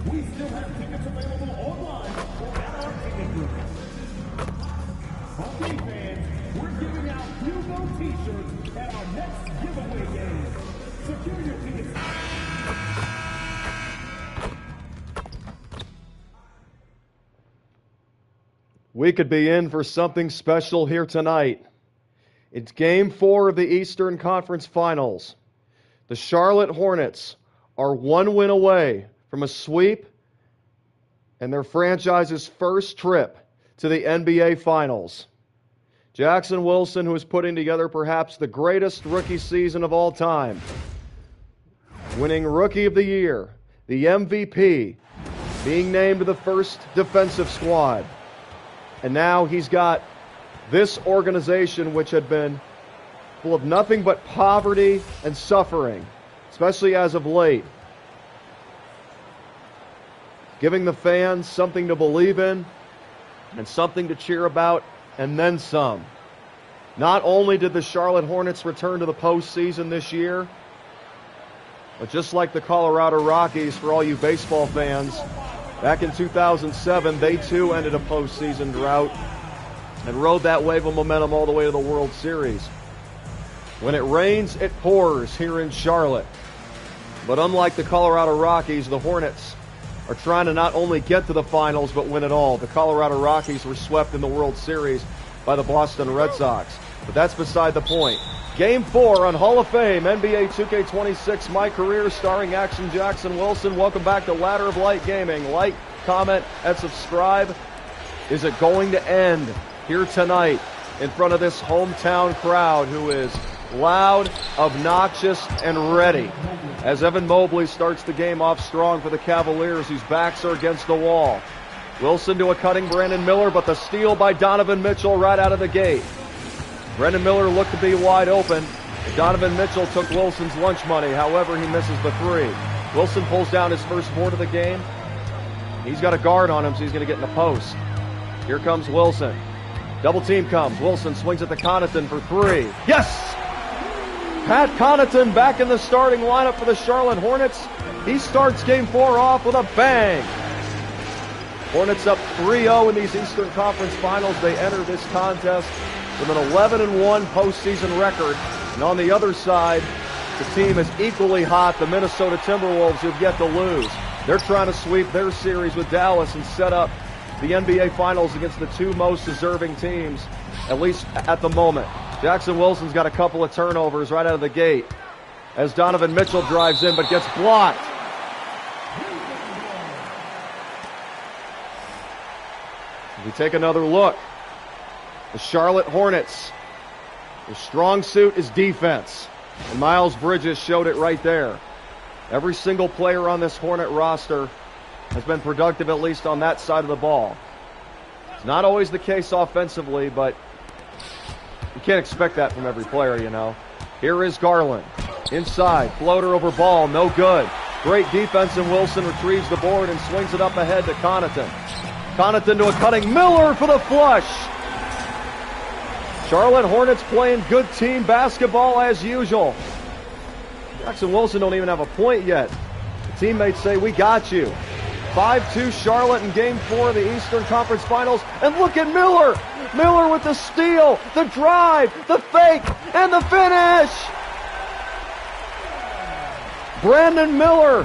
We still have tickets available online or at our ticket booth. Okay, fans, we're giving out Hugo t-shirts at our next giveaway game. Secure your tickets. We could be in for something special here tonight. It's Game 4 of the Eastern Conference Finals. The Charlotte Hornets are one win away from a sweep and their franchise's first trip to the NBA Finals. Jackson Wilson, who is putting together perhaps the greatest rookie season of all time, winning Rookie of the Year, the MVP, being named to the first defensive squad. And now he's got this organization, which had been full of nothing but poverty and suffering, especially as of late, giving the fans something to believe in and something to cheer about, and then some. Not only did the Charlotte Hornets return to the postseason this year, but just like the Colorado Rockies, for all you baseball fans, back in 2007, they too ended a postseason drought and rode that wave of momentum all the way to the World Series. When it rains, it pours here in Charlotte. But unlike the Colorado Rockies, the Hornets are trying to not only get to the finals, but win it all. The Colorado Rockies were swept in the World Series by the Boston Red Sox. But that's beside the point. Game 4 on Hall of Fame, NBA 2K26, MyCareer, starring Action Jackson Wilson. Welcome back to Ladder of Light Gaming. Like, comment, and subscribe. Is it going to end here tonight in front of this hometown crowd who is loud, obnoxious, and ready? As Evan Mobley starts the game off strong for the Cavaliers, whose backs are against the wall. Wilson to a cutting Brandon Miller, but the steal by Donovan Mitchell right out of the gate. Brandon Miller looked to be wide open. Donovan Mitchell took Wilson's lunch money. However, he misses the three. Wilson pulls down his first board of the game. He's got a guard on him, so he's going to get in the post. Here comes Wilson. Double team comes. Wilson swings at the Connaughton for three. Yes! Pat Connaughton back in the starting lineup for the Charlotte Hornets. He starts Game 4 off with a bang. Hornets up 3-0 in these Eastern Conference Finals. They enter this contest with an 11-1 postseason record. And on the other side, the team is equally hot, the Minnesota Timberwolves, who've yet to lose. They're trying to sweep their series with Dallas and set up the NBA Finals against the two most deserving teams, at least at the moment. Jackson Wilson's got a couple of turnovers right out of the gate as Donovan Mitchell drives in but gets blocked. We take another look. The Charlotte Hornets, their strong suit is defense, and Miles Bridges showed it right there. Every single player on this Hornet roster has been productive, at least on that side of the ball. It's not always the case offensively, but you can't expect that from every player, you know. Here is Garland. Inside, floater over ball, no good. Great defense, and Wilson retrieves the board and swings it up ahead to Connaughton. Connaughton to a cutting Miller for the flush. Charlotte Hornets playing good team basketball as usual. Jackson Wilson don't even have a point yet. The teammates say, we got you. 5-2 Charlotte in Game 4 of the Eastern Conference Finals. And look at Miller. Miller with the steal, the drive, the fake, and the finish. Brandon Miller,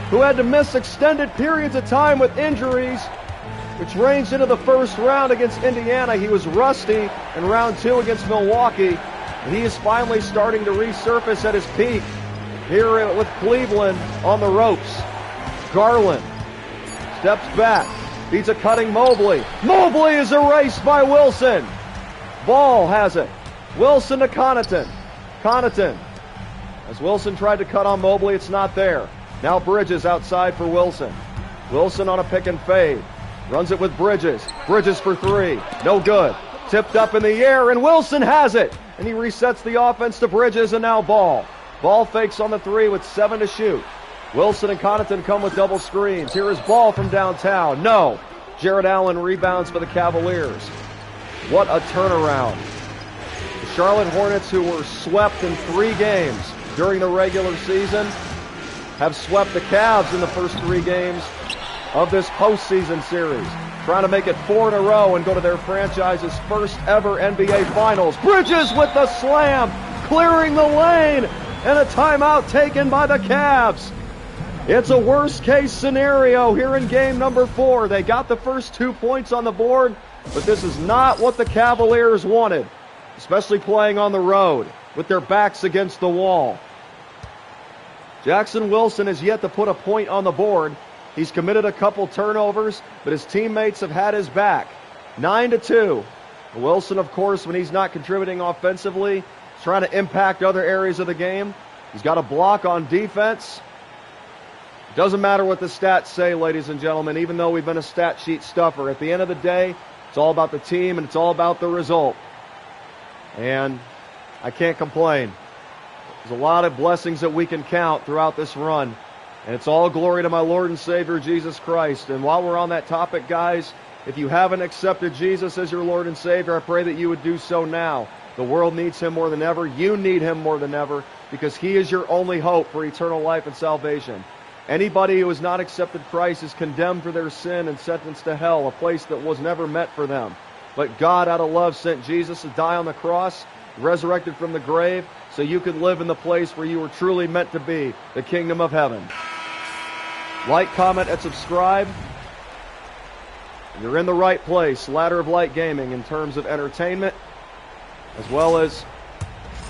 who had to miss extended periods of time with injuries, which ranged into the first round against Indiana. He was rusty in round 2 against Milwaukee. And he is finally starting to resurface at his peak here with Cleveland on the ropes. Garland steps back, beats a cutting Mobley. Mobley is erased by Wilson. Ball has it. Wilson to Connaughton. Connaughton. As Wilson tried to cut on Mobley, it's not there. Now Bridges outside for Wilson. Wilson on a pick and fade. Runs it with Bridges. Bridges for three. No good. Tipped up in the air, and Wilson has it. And he resets the offense to Bridges, and now Ball. Ball fakes on the three with 7 to shoot. Wilson and Connaughton come with double screens. Here is Ball from downtown. No. Jarrett Allen rebounds for the Cavaliers. What a turnaround. The Charlotte Hornets, who were swept in 3 games during the regular season, have swept the Cavs in the first 3 games of this postseason series. Trying to make it 4 in a row and go to their franchise's first ever NBA Finals. Bridges with the slam, clearing the lane, and a timeout taken by the Cavs. It's a worst-case scenario here in game number 4. They got the first 2 points on the board, but this is not what the Cavaliers wanted, especially playing on the road with their backs against the wall. Jackson Wilson has yet to put a point on the board. He's committed a couple turnovers, but his teammates have had his back. 9-2. Wilson, of course, when he's not contributing offensively, is trying to impact other areas of the game. He's got a block on defense. Doesn't matter what the stats say, ladies and gentlemen, even though we've been a stat sheet stuffer. At the end of the day, it's all about the team and it's all about the result. And I can't complain. There's a lot of blessings that we can count throughout this run. And it's all glory to my Lord and Savior, Jesus Christ. And while we're on that topic, guys, if you haven't accepted Jesus as your Lord and Savior, I pray that you would do so now. The world needs Him more than ever. You need Him more than ever because He is your only hope for eternal life and salvation. Anybody who has not accepted Christ is condemned for their sin and sentenced to hell, a place that was never meant for them. But God, out of love, sent Jesus to die on the cross, resurrected from the grave, so you could live in the place where you were truly meant to be, the kingdom of heaven. Like, comment, and subscribe. You're in the right place, Ladder of Light Gaming, in terms of entertainment, as well as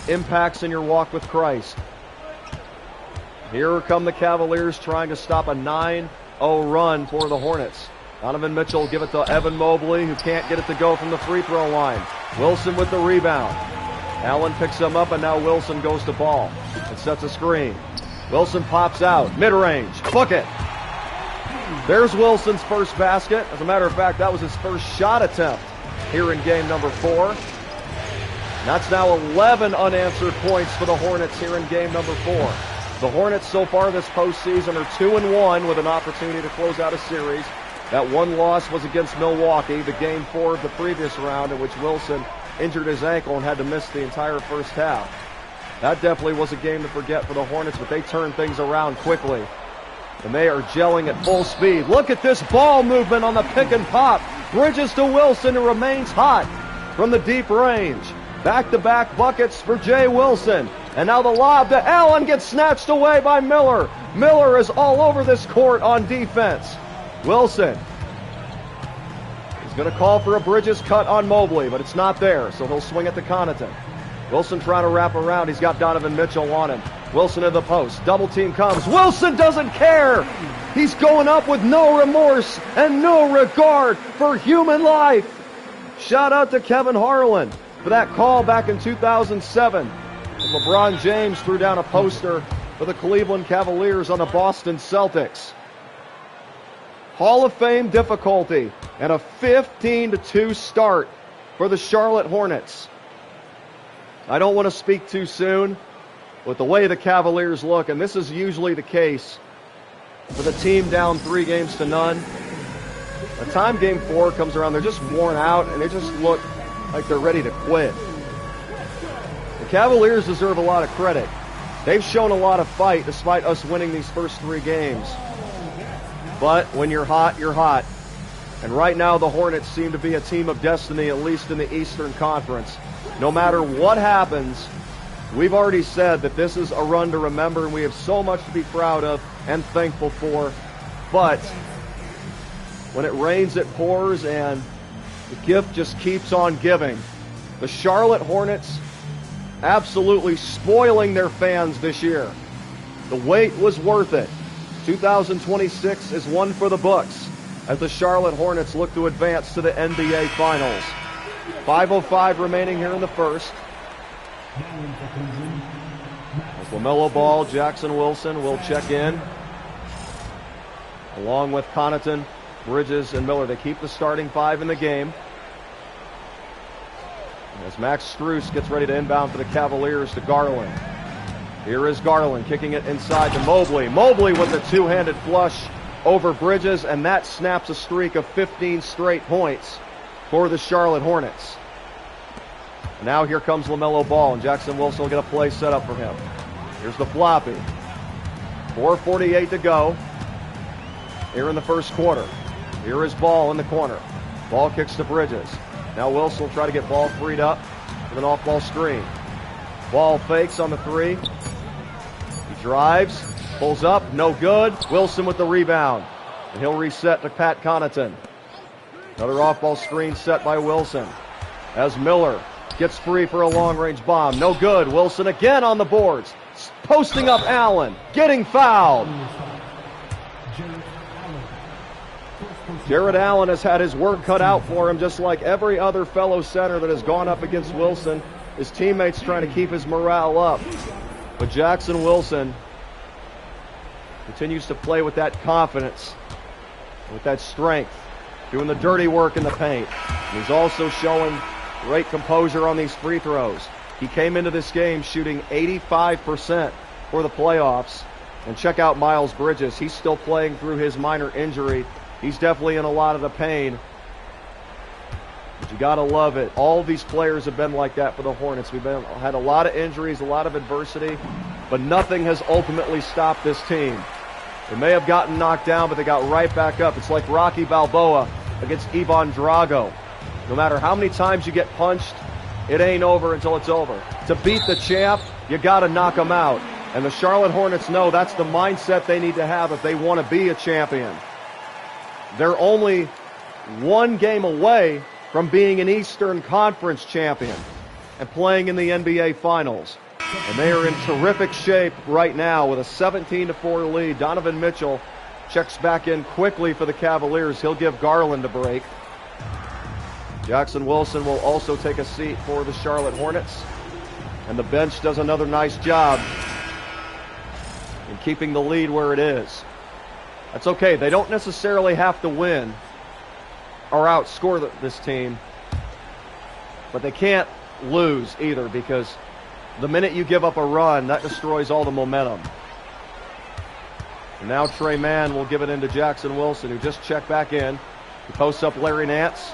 impacts in your walk with Christ. Here come the Cavaliers trying to stop a 9-0 run for the Hornets. Donovan Mitchell will give it to Evan Mobley, who can't get it to go from the free throw line. Wilson with the rebound. Allen picks him up, and now Wilson goes to ball. It sets a screen. Wilson pops out. Mid-range. Book it. There's Wilson's first basket. As a matter of fact, that was his first shot attempt here in game number 4. And that's now 11 unanswered points for the Hornets here in game number 4. The Hornets so far this postseason are 2-1 with an opportunity to close out a series. That one loss was against Milwaukee, the game 4 of the previous round in which Wilson injured his ankle and had to miss the entire first half. That definitely was a game to forget for the Hornets, but they turned things around quickly. And they are gelling at full speed. Look at this ball movement on the pick and pop. Bridges to Wilson, who remains hot from the deep range. Back-to-back buckets for Jay Wilson. And now the lob to Allen gets snatched away by Miller. Miller is all over this court on defense. Wilson is going to call for a Bridges cut on Mobley, but it's not there, so he'll swing it to Connaughton. Wilson trying to wrap around. He's got Donovan Mitchell on him. Wilson in the post. Double team comes. Wilson doesn't care. He's going up with no remorse and no regard for human life. Shout out to Kevin Harlan for that call back in 2007. LeBron James threw down a poster for the Cleveland Cavaliers on the Boston Celtics. Hall of Fame difficulty and a 15-2 start for the Charlotte Hornets. I don't want to speak too soon, but the way the Cavaliers look, and this is usually the case for the team down 3-0, by the time game 4 comes around, they're just worn out and they just look like they're ready to quit. The Cavaliers deserve a lot of credit. They've shown a lot of fight despite us winning these first 3 games. But when you're hot, you're hot. And right now the Hornets seem to be a team of destiny, at least in the Eastern Conference. No matter what happens, we've already said that this is a run to remember, and we have so much to be proud of and thankful for. But when it rains, it pours, and the gift just keeps on giving. The Charlotte Hornets absolutely spoiling their fans this year. The wait was worth it. 2026 is one for the books as the Charlotte Hornets look to advance to the NBA Finals. 5:05 remaining here in the first. As LaMelo Ball, Jackson Wilson will check in, along with Connaughton, Bridges, and Miller. They keep the starting 5 in the game. As Max Strus gets ready to inbound for the Cavaliers to Garland. Here is Garland kicking it inside to Mobley. Mobley with a two-handed flush over Bridges, and that snaps a streak of 15 straight points for the Charlotte Hornets. And now here comes LaMelo Ball, and Jackson Wilson will get a play set up for him. Here's the floppy. 4:48 to go. here in the first quarter. Here is Ball in the corner. Ball kicks to Bridges. Now Wilson will try to get Ball freed up with an off-ball screen. Ball fakes on the three. He drives, pulls up, no good. Wilson with the rebound. And he'll reset to Pat Connaughton. Another off-ball screen set by Wilson. As Miller gets free for a long-range bomb. No good. Wilson again on the boards. Posting up Allen. Getting fouled. Jared Allen has had his work cut out for him, just like every other fellow center that has gone up against Wilson. His teammates trying to keep his morale up. But Jackson Wilson continues to play with that confidence, with that strength, doing the dirty work in the paint. And he's also showing great composure on these free throws. He came into this game shooting 85% for the playoffs. And check out Miles Bridges. He's still playing through his minor injury. He's definitely in a lot of the pain. But you got to love it. All these players have been like that for the Hornets. We've had a lot of injuries, a lot of adversity, but nothing has ultimately stopped this team. They may have gotten knocked down, but they got right back up. It's like Rocky Balboa against Ivan Drago. No matter how many times you get punched, it ain't over until it's over. To beat the champ, you got to knock him out. And the Charlotte Hornets know that's the mindset they need to have if they want to be a champion. They're only one game away from being an Eastern Conference champion and playing in the NBA Finals. And they are in terrific shape right now with a 17-4 lead. Donovan Mitchell checks back in quickly for the Cavaliers. He'll give Garland a break. Jackson Wilson will also take a seat for the Charlotte Hornets. And the bench does another nice job in keeping the lead where it is. That's okay. They don't necessarily have to win or outscore this team, but they can't lose either, because the minute you give up a run, that destroys all the momentum. And now Trey Mann will give it into Jackson Wilson, who just checked back in. He posts up Larry Nance.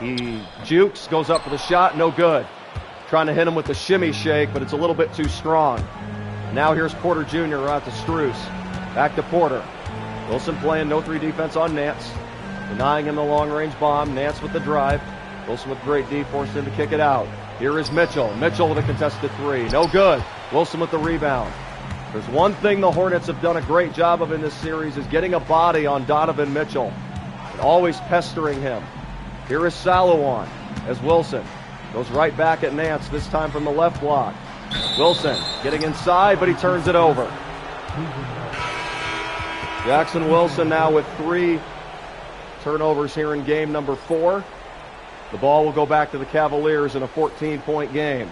He jukes, goes up for the shot, no good. Trying to hit him with the shimmy shake, but it's a little bit too strong. Now here's Porter Jr. out to Strus. Back to Porter. Wilson playing no three defense on Nance. Denying him the long-range bomb. Nance with the drive. Wilson with great D, forced him to kick it out. Here is Mitchell. Mitchell with a contested three. No good. Wilson with the rebound. There's one thing the Hornets have done a great job of in this series, is getting a body on Donovan Mitchell and always pestering him. Here is Salawan as Wilson goes right back at Nance, this time from the left block. Wilson getting inside, but he turns it over. Jackson Wilson now with 3 turnovers here in game number 4. The ball will go back to the Cavaliers in a 14-point game.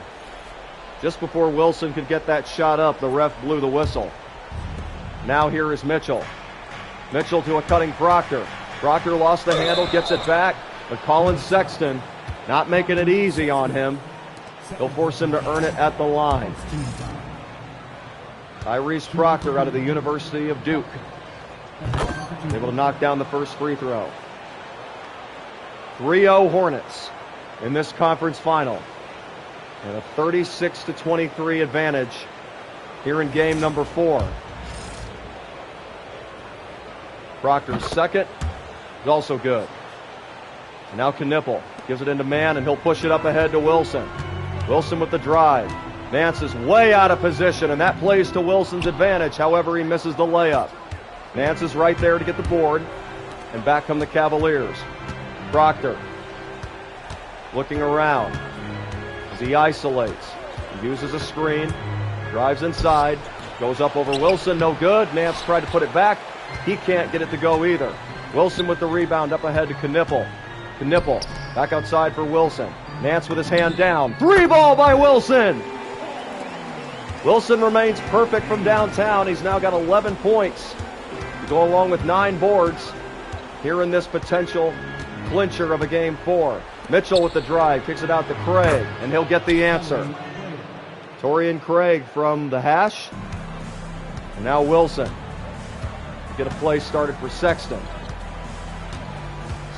Just before Wilson could get that shot up, the ref blew the whistle. Now here is Mitchell. Mitchell to a cutting Proctor. Proctor lost the handle, gets it back, but Colin Sexton not making it easy on him. He'll force him to earn it at the line. Tyrese Proctor out of the University of Duke, able to knock down the first free throw. 3-0 Hornets in this conference final, and a 36-23 advantage here in game number 4. Proctor's second is also good. And now Knipple gives it into Mann, and he'll push it up ahead to Wilson. Wilson with the drive. Nance is way out of position, and that plays to Wilson's advantage. However, he misses the layup. Nance is right there to get the board, and back come the Cavaliers. Proctor looking around as he isolates. He uses a screen, drives inside, goes up over Wilson, no good. Nance tried to put it back. He can't get it to go either. Wilson with the rebound up ahead to Knipple. Knipple back outside for Wilson. Nance with his hand down. 3 ball by Wilson. Wilson remains perfect from downtown. He's now got 11 points to go along with 9 boards here in this potential clincher of a game 4. Mitchell with the drive, kicks it out to Craig, and he'll get the answer. Torian Craig from the hash. And now Wilson. Get a play started for Sexton.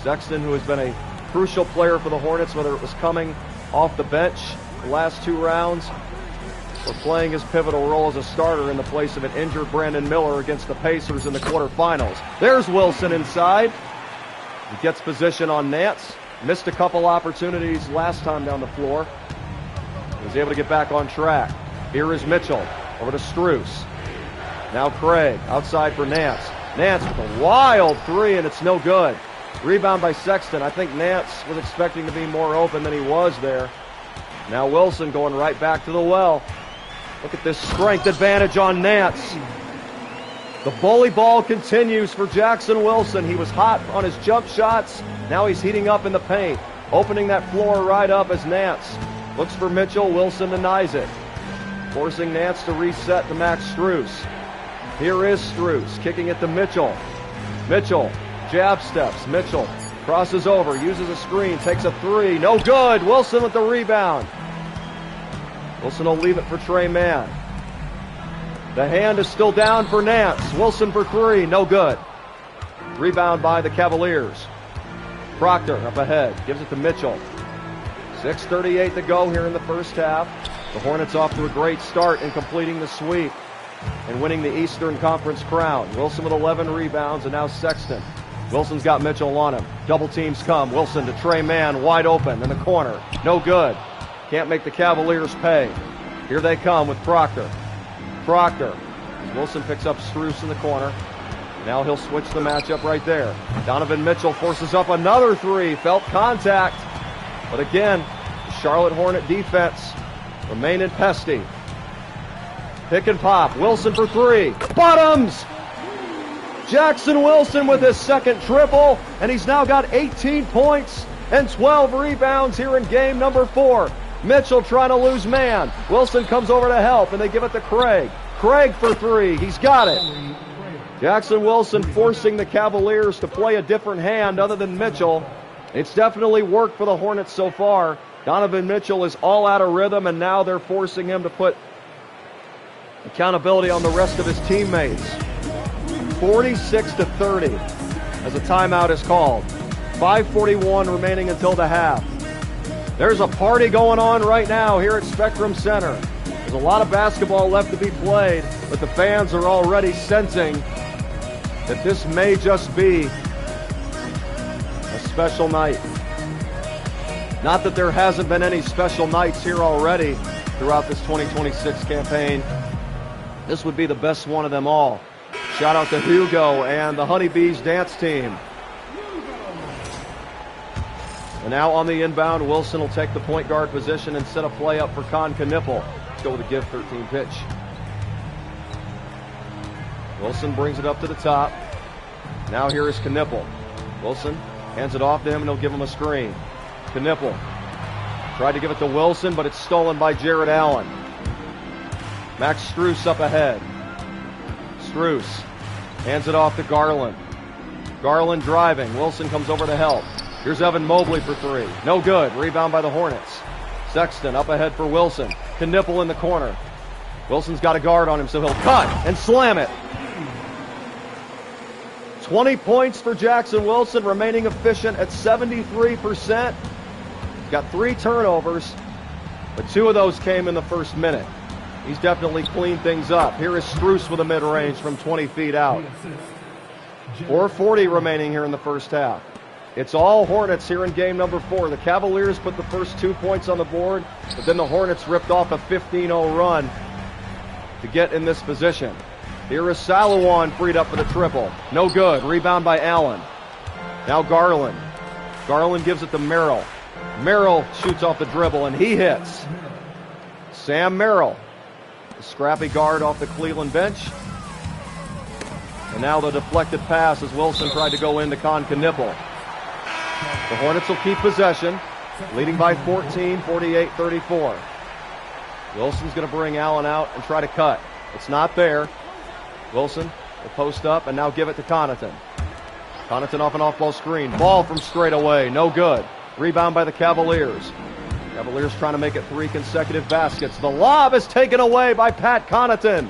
Sexton, who has been a crucial player for the Hornets, whether it was coming off the bench the last 2 rounds for playing his pivotal role as a starter in the place of an injured Brandon Miller against the Pacers in the quarterfinals. There's Wilson inside. He gets position on Nance. Missed a couple opportunities last time down the floor. He was able to get back on track. Here is Mitchell. Over to Strus. Now Craig. Outside for Nance. Nance with a wild three, and it's no good. Rebound by Sexton. I think Nance was expecting to be more open than he was there. Now Wilson going right back to the well. Look at this strength advantage on Nance. The bully ball continues for Jackson Wilson. He was hot on his jump shots. Now he's heating up in the paint. Opening that floor right up as Nance looks for Mitchell. Wilson denies it. Forcing Nance to reset to Max Strus. Here is Strus kicking it to Mitchell. Mitchell, jab steps. Mitchell crosses over, uses a screen, takes a three. No good. Wilson with the rebound. Wilson will leave it for Trey Mann. The hand is still down for Nance. Wilson for three. No good. Rebound by the Cavaliers. Proctor up ahead. Gives it to Mitchell. 6:38 to go here in the first half. The Hornets off to a great start in completing the sweep and winning the Eastern Conference crown. Wilson with 11 rebounds, and now Sexton. Wilson's got Mitchell on him. Double teams come. Wilson to Trey Mann, wide open in the corner. No good. Can't make the Cavaliers pay. Here they come with Proctor. Proctor. Wilson picks up Strus in the corner. Now he'll switch the matchup right there. Donovan Mitchell forces up another three. Felt contact. But again, the Charlotte Hornet defense remaining pesty. Pick and pop. Wilson for three. Bottoms! Jackson Wilson with his second triple, and he's now got 18 points and 12 rebounds here in game number 4. Mitchell trying to lose man. Wilson comes over to help, and they give it to Craig. Craig for three. He's got it. Jackson Wilson forcing the Cavaliers to play a different hand other than Mitchell. It's definitely worked for the Hornets so far. Donovan Mitchell is all out of rhythm, and now they're forcing him to put accountability on the rest of his teammates. 46-30 as a timeout is called. 5:41 remaining until the half. There's a party going on right now here at Spectrum Center. There's a lot of basketball left to be played, but the fans are already sensing that this may just be a special night. Not that there hasn't been any special nights here already throughout this 2026 campaign. This would be the best one of them all. Shout out to Hugo and the Honeybees dance team. And now on the inbound, Wilson will take the point guard position and set a play up for Con Knippel. Let's go with a give 13 pitch. Wilson brings it up to the top. Now here is Knippel. Wilson hands it off to him, and he'll give him a screen. Knippel tried to give it to Wilson, but it's stolen by Jared Allen. Max Strus up ahead. Strus hands it off to Garland. Garland driving. Wilson comes over to help. Here's Evan Mobley for three. No good. Rebound by the Hornets. Sexton up ahead for Wilson. Knippel in the corner. Wilson's got a guard on him, so he'll cut and slam it. 20 points for Jackson Wilson, remaining efficient at 73%. Got 3 turnovers, but 2 of those came in the first minute. He's definitely cleaned things up. Here is Strus with a mid-range from 20 feet out. 4:40 remaining here in the first half. It's all Hornets here in game number 4. The Cavaliers put the first 2 points on the board, but then the Hornets ripped off a 15-0 run to get in this position. Here is Salawan freed up for the triple. No good. Rebound by Allen. Now Garland. Garland gives it to Merrill. Merrill shoots off the dribble, and he hits. Sam Merrill, the scrappy guard off the Cleveland bench. And now the deflected pass as Wilson tried to go into Con Knippel. The Hornets will keep possession, leading by 14, 48-34. Wilson's going to bring Allen out and try to cut. It's not there. Wilson will post up and now give it to Connaughton. Connaughton off an off-ball screen. Ball from straight away. No good. Rebound by the Cavaliers. Cavaliers trying to make it 3 consecutive baskets. The lob is taken away by Pat Connaughton.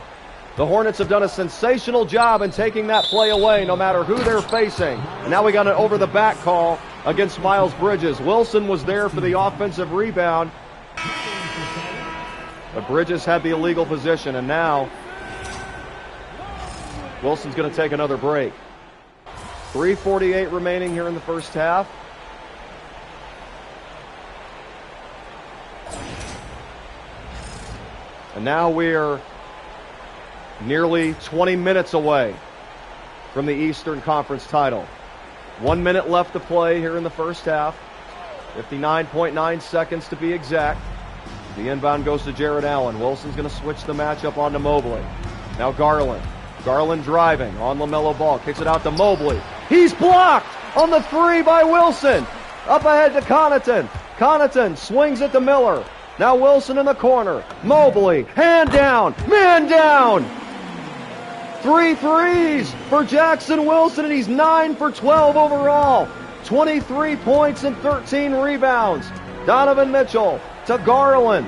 The Hornets have done a sensational job in taking that play away no matter who they're facing. And now we got an over-the-back call against Miles Bridges. Wilson was there for the offensive rebound. But Bridges had the illegal position, and now Wilson's going to take another break. 3:48 remaining here in the first half. And now we're nearly 20 minutes away from the Eastern Conference title. 1 minute left to play here in the first half. 59.9 seconds to be exact. The inbound goes to Jared Allen. Wilson's going to switch the matchup onto Mobley. Now Garland. Garland driving on LaMelo Ball. Kicks it out to Mobley. He's blocked on the three by Wilson. Up ahead to Connaughton. Connaughton swings it to Miller. Now Wilson in the corner. Mobley. Hand down. Man down. 3 threes for Jackson Wilson, and he's 9 for 12 overall. 23 points and 13 rebounds. Donovan Mitchell to Garland.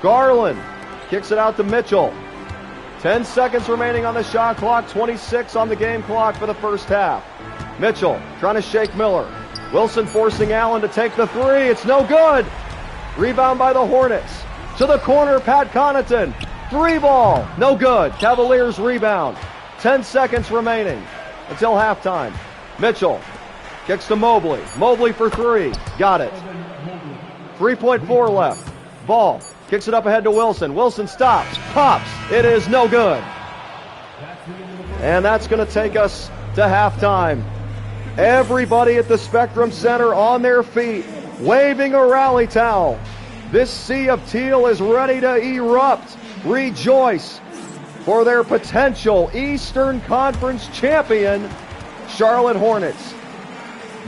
Garland kicks it out to Mitchell. 10 seconds remaining on the shot clock, 26 on the game clock for the first half. Mitchell trying to shake Miller. Wilson forcing Allen to take the three. It's no good. Rebound by the Hornets. To the corner, Pat Connaughton. Three ball, no good. Cavaliers rebound. 10 seconds remaining until halftime. Mitchell kicks to Mobley. Mobley for three. Got it. 3.4 left. Ball kicks it up ahead to Wilson. Wilson stops, pops. It is no good. And that's going to take us to halftime. Everybody at the Spectrum Center on their feet, waving a rally towel. This sea of teal is ready to erupt. Rejoice for their potential Eastern Conference champion, Charlotte Hornets.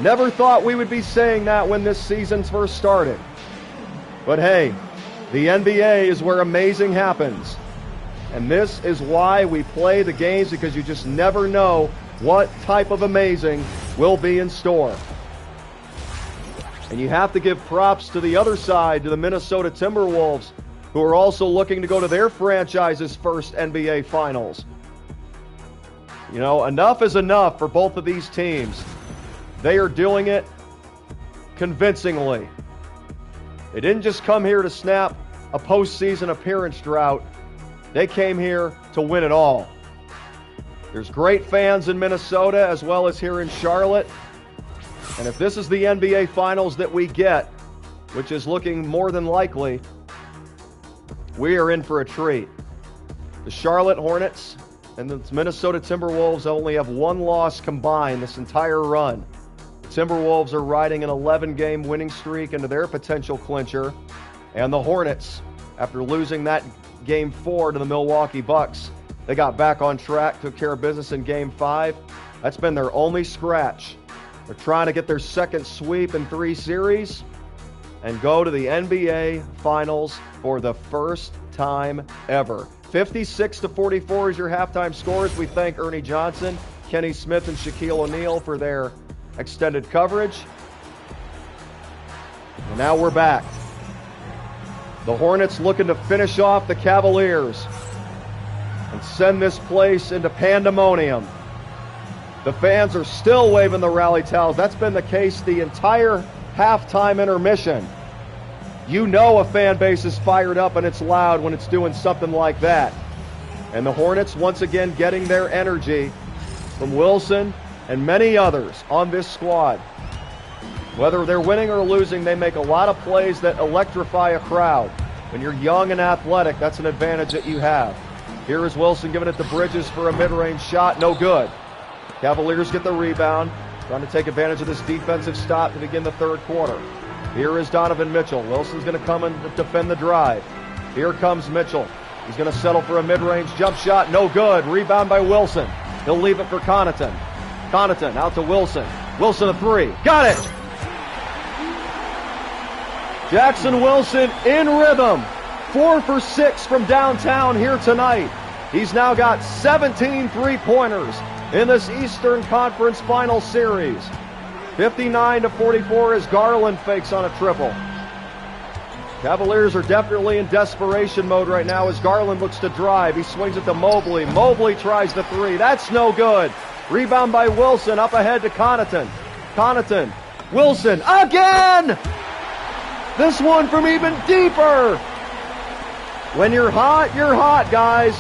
Never thought we would be saying that when this season first started. But hey, the NBA is where amazing happens. And this is why we play the games, because you just never know what type of amazing will be in store. And you have to give props to the other side, to the Minnesota Timberwolves, who are also looking to go to their franchise's first NBA Finals. You know, enough is enough for both of these teams. They are doing it convincingly. They didn't just come here to snap a postseason appearance drought. They came here to win it all. There's great fans in Minnesota as well as here in Charlotte. And if this is the NBA Finals that we get, which is looking more than likely, we are in for a treat. The Charlotte Hornets and the Minnesota Timberwolves only have one loss combined this entire run. The Timberwolves are riding an 11-game winning streak into their potential clincher. And the Hornets, after losing that Game 4 to the Milwaukee Bucks, they got back on track, took care of business in Game 5. That's been their only scratch. They're trying to get their second sweep in 3 series and go to the NBA Finals for the first time ever. 56-44 is your halftime scores. We thank Ernie Johnson, Kenny Smith, and Shaquille O'Neal for their extended coverage. And now we're back. The Hornets looking to finish off the Cavaliers and send this place into pandemonium. The fans are still waving the rally towels. That's been the case the entire halftime intermission. You know a fan base is fired up and it's loud when it's doing something like that. And the Hornets once again getting their energy from Wilson and many others on this squad. Whether they're winning or losing, they make a lot of plays that electrify a crowd. When you're young and athletic, that's an advantage that you have. Here is Wilson giving it to Bridges for a mid-range shot. No good. Cavaliers get the rebound, trying to take advantage of this defensive stop to begin the third quarter. Here is Donovan Mitchell. Wilson's going to come and defend the drive. Here comes Mitchell. He's going to settle for a mid-range jump shot. No good. Rebound by Wilson. He'll leave it for Connaughton. Connaughton out to Wilson. Wilson a three. Got it! Jackson Wilson in rhythm. 4 for 6 from downtown here tonight. He's now got 17 three-pointers in this Eastern Conference Final Series. 59-44 as Garland fakes on a triple. Cavaliers are definitely in desperation mode right now as Garland looks to drive. He swings it to Mobley. Mobley tries the three. That's no good. Rebound by Wilson up ahead to Connaughton. Connaughton. Wilson again! This one from even deeper. When you're hot, guys.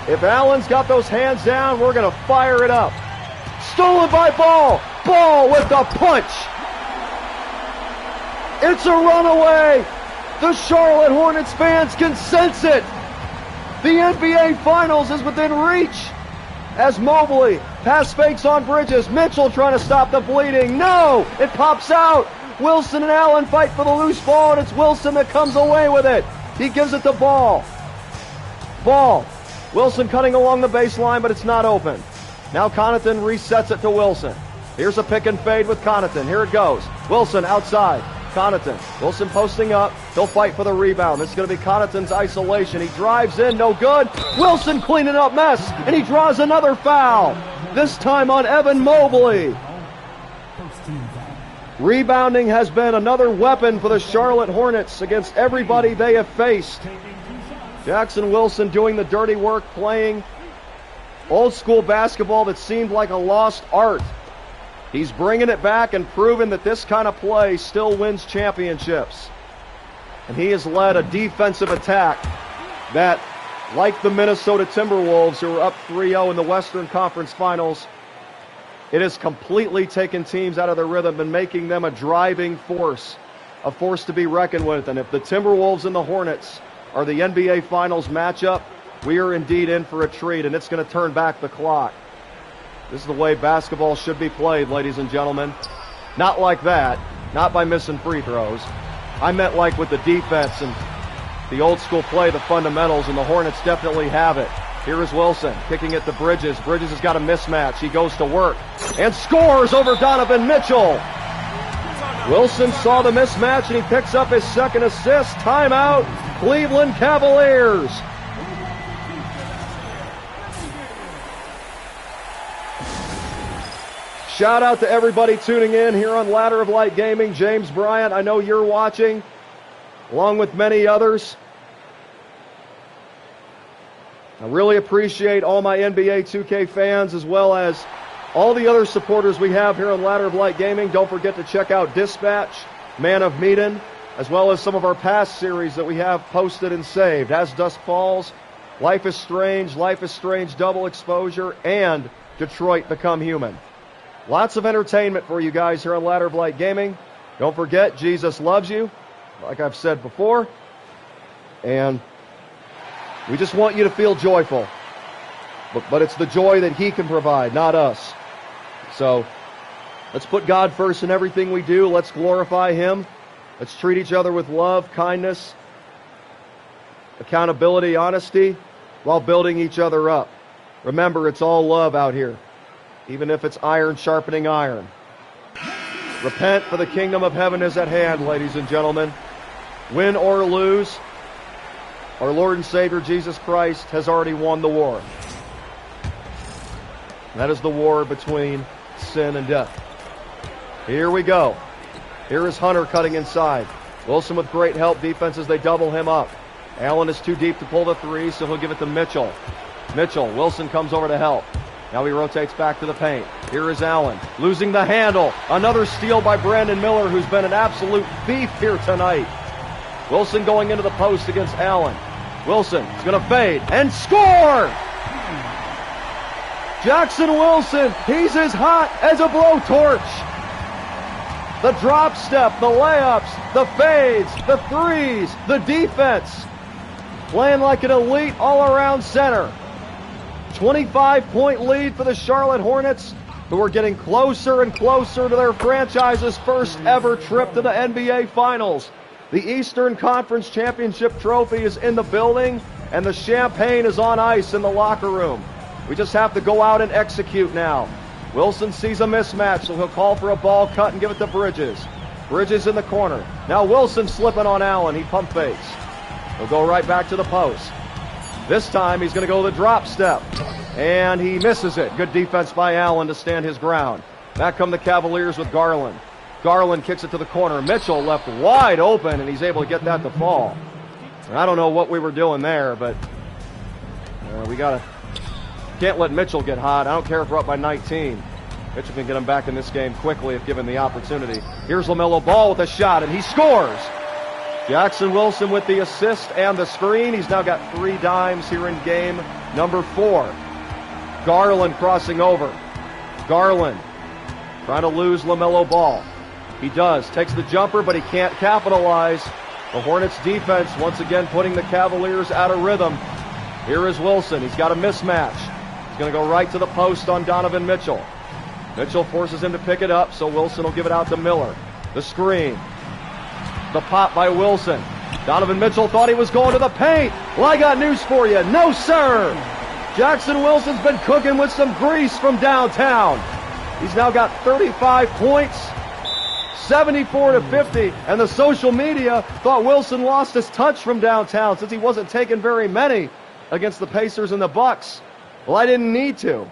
If Allen's got those hands down, we're going to fire it up. Stolen by Ball. Ball with the punch. It's a runaway. The Charlotte Hornets fans can sense it. The NBA Finals is within reach. As Mobley pass fakes on Bridges. Mitchell trying to stop the bleeding. No! It pops out. Wilson and Allen fight for the loose ball, and it's Wilson that comes away with it. He gives it to Ball. Ball. Wilson cutting along the baseline, but it's not open. Now Connaughton resets it to Wilson. Here's a pick and fade with Connaughton. Here it goes. Wilson outside. Connaughton. Wilson posting up. He'll fight for the rebound. This is going to be Connaughton's isolation. He drives in. No good. Wilson cleaning up mess. And he draws another foul. This time on Evan Mobley. Rebounding has been another weapon for the Charlotte Hornets against everybody they have faced. Jackson Wilson doing the dirty work, playing old school basketball that seemed like a lost art. He's bringing it back and proving that this kind of play still wins championships. And he has led a defensive attack that, like the Minnesota Timberwolves, who are up 3-0 in the Western Conference Finals, it has completely taken teams out of their rhythm and making them a driving force, a force to be reckoned with. And if the Timberwolves and the Hornets are the NBA Finals matchup, we are indeed in for a treat, and it's going to turn back the clock. This is the way basketball should be played, ladies and gentlemen. Not like that, not by missing free throws. I meant like with the defense and the old school play, the fundamentals, and the Hornets definitely have it. Here is Wilson kicking it to Bridges. Bridges has got a mismatch. He goes to work and scores over Donovan Mitchell. Wilson saw the mismatch and he picks up his second assist. Timeout, Cleveland Cavaliers. Shout out to everybody tuning in here on Ladder of Light Gaming. James Bryant, I know you're watching, along with many others. I really appreciate all my NBA 2K fans as well as all the other supporters we have here on Ladder of Light Gaming. Don't forget to check out Dispatch, Man of Medan, as well as some of our past series that we have posted and saved. As Dusk Falls, Life is Strange, Double Exposure, and Detroit Become Human. Lots of entertainment for you guys here on Ladder of Light Gaming. Don't forget, Jesus loves you, like I've said before. And we just want you to feel joyful. But it's the joy that He can provide, not us. So let's put God first in everything we do. Let's glorify Him. Let's treat each other with love, kindness, accountability, honesty, while building each other up. Remember, it's all love out here, even if it's iron sharpening iron. Repent, for the kingdom of heaven is at hand, ladies and gentlemen. Win or lose, our Lord and Savior Jesus Christ has already won the war. That is the war between sin and death. Here we go. Here is Hunter cutting inside. Wilson with great help. Defenses, they double him up. Allen is too deep to pull the three, so he'll give it to Mitchell. Wilson comes over to help. Now he rotates back to the paint. Here is Allen, losing the handle. Another steal by Brandon Miller, who's been an absolute thief here tonight. Wilson going into the post against Allen. Wilson is going to fade and score! Jackson Wilson, he's as hot as a blowtorch. The drop step, the layups, the fades, the threes, the defense. Playing like an elite all-around center. 25-point lead for the Charlotte Hornets, who are getting closer and closer to their franchise's first ever trip to the NBA Finals. The Eastern Conference Championship trophy is in the building, and the champagne is on ice in the locker room. We just have to go out and execute now. Wilson sees a mismatch, so he'll call for a ball cut and give it to Bridges. Bridges in the corner. Now Wilson slipping on Allen. He pump fakes. He'll go right back to the post. This time he's going to go the drop step, and he misses it. Good defense by Allen to stand his ground. Back come the Cavaliers with Garland. Garland kicks it to the corner. Mitchell left wide open, and he's able to get that to fall. And I don't know what we were doing there, but we can't let Mitchell get hot. I don't care if we're up by 19. Mitchell can get him back in this game quickly if given the opportunity. Here's LaMelo Ball with a shot, and he scores. Jackson Wilson with the assist and the screen. He's now got 3 dimes here in game number 4. Garland crossing over. Garland trying to lose LaMelo Ball. He does. Takes the jumper, but he can't capitalize. The Hornets defense once again putting the Cavaliers out of rhythm. Here is Wilson. He's got a mismatch. He's going to go right to the post on Donovan Mitchell. Mitchell forces him to pick it up, so Wilson will give it out to Miller. The screen. The pop by Wilson. Donovan Mitchell thought he was going to the paint. Well, I got news for you. No, sir. Jackson Wilson's been cooking with some grease from downtown. He's now got 35 points, 74-50, and the social media thought Wilson lost his touch from downtown since he wasn't taking very many against the Pacers and the Bucks. Well, I didn't need to.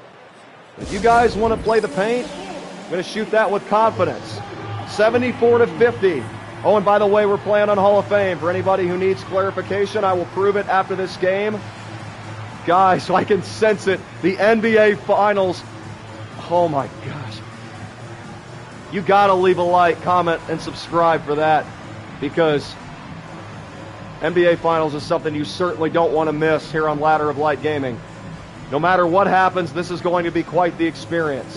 If you guys want to play the paint, I'm going to shoot that with confidence. 74-50. Oh, and by the way, we're playing on Hall of Fame. For anybody who needs clarification, I will prove it after this game. Guys, so I can sense it. The NBA Finals. Oh my gosh. You got to leave a like, comment, and subscribe for that, because NBA Finals is something you certainly don't want to miss here on Ladder of Light Gaming. No matter what happens, this is going to be quite the experience.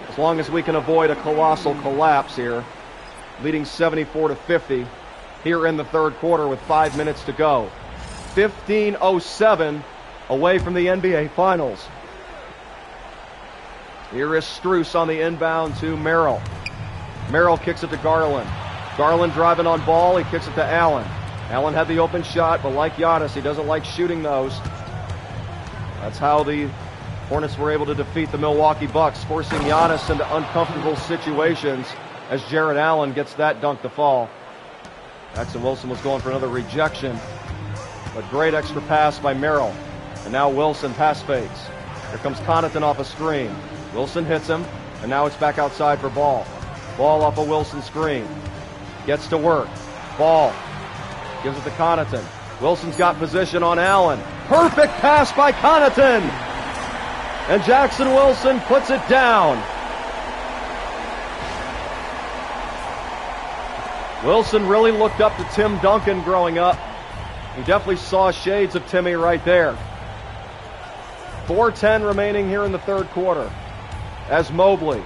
As long as we can avoid a colossal collapse here, leading 74-50 here in the third quarter with 5 minutes to go. 15:07 away from the NBA Finals. Here is Strus on the inbound to Merrill. Merrill kicks it to Garland. Garland driving on ball. He kicks it to Allen. Allen had the open shot, but like Giannis, he doesn't like shooting those. That's how the Hornets were able to defeat the Milwaukee Bucks, forcing Giannis into uncomfortable situations as Jarrett Allen gets that dunk to fall. Jackson Wilson was going for another rejection, but great extra pass by Merrill. And now Wilson pass fakes. Here comes Connaughton off a screen. Wilson hits him, and now it's back outside for Ball. Ball off a Wilson screen. Gets to work. Ball gives it to Connaughton. Wilson's got position on Allen. Perfect pass by Connaughton. And Jackson Wilson puts it down. Wilson really looked up to Tim Duncan growing up. He definitely saw shades of Timmy right there. 4:10 remaining here in the third quarter. As Mobley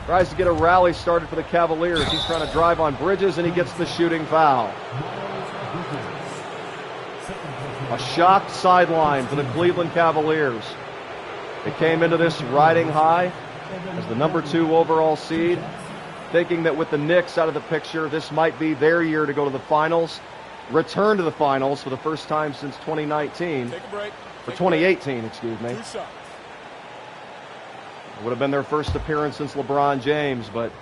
tries to get a rally started for the Cavaliers. He's trying to drive on Bridges, and he gets the shooting foul. A shocked sideline for the Cleveland Cavaliers. They came into this riding high as the number 2 overall seed, thinking that with the Knicks out of the picture, this might be their year to go to the finals, return to the finals for the first time since 2019. Take a break. For 2018, excuse me. It would have been their first appearance since LeBron James, but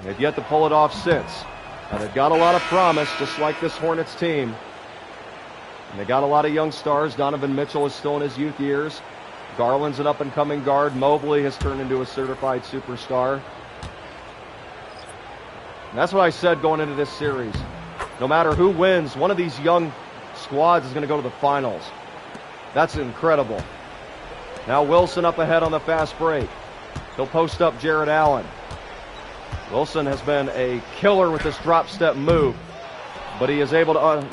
they've yet to pull it off since. Now, they've got a lot of promise, just like this Hornets team. And they got a lot of young stars. Donovan Mitchell is still in his youth years. Garland's an up-and-coming guard. Mobley has turned into a certified superstar. And that's what I said going into this series. No matter who wins, one of these young squads is going to go to the finals. That's incredible. Now Wilson up ahead on the fast break. He'll post up Jarrett Allen. Wilson has been a killer with this drop step move, but he is able to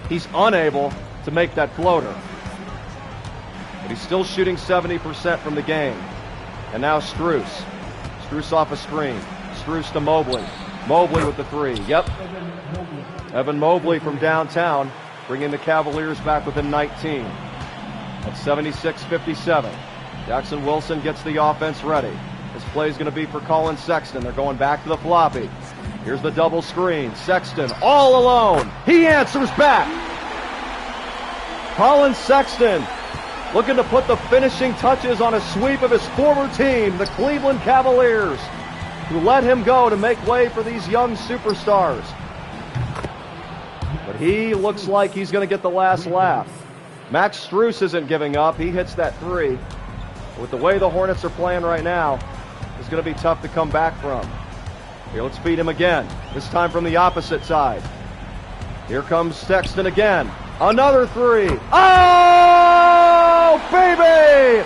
he's unable to make that floater. But he's still shooting 70% from the game. And now Strus. Strus off a screen. Strus to Mobley. Mobley with the 3. Yep. Evan Mobley from downtown, bringing the Cavaliers back within 19. At 76-57. Jackson Wilson gets the offense ready. This play is going to be for Colin Sexton. They're going back to the floppy. Here's the double screen. Sexton all alone. He answers back. Colin Sexton looking to put the finishing touches on a sweep of his former team, the Cleveland Cavaliers, who let him go to make way for these young superstars. But he looks like he's going to get the last laugh. Max Strus isn't giving up. He hits that 3. With the way the Hornets are playing right now, it's going to be tough to come back from. Here, let's feed him again. This time from the opposite side. Here comes Sexton again. Another 3. Oh, baby!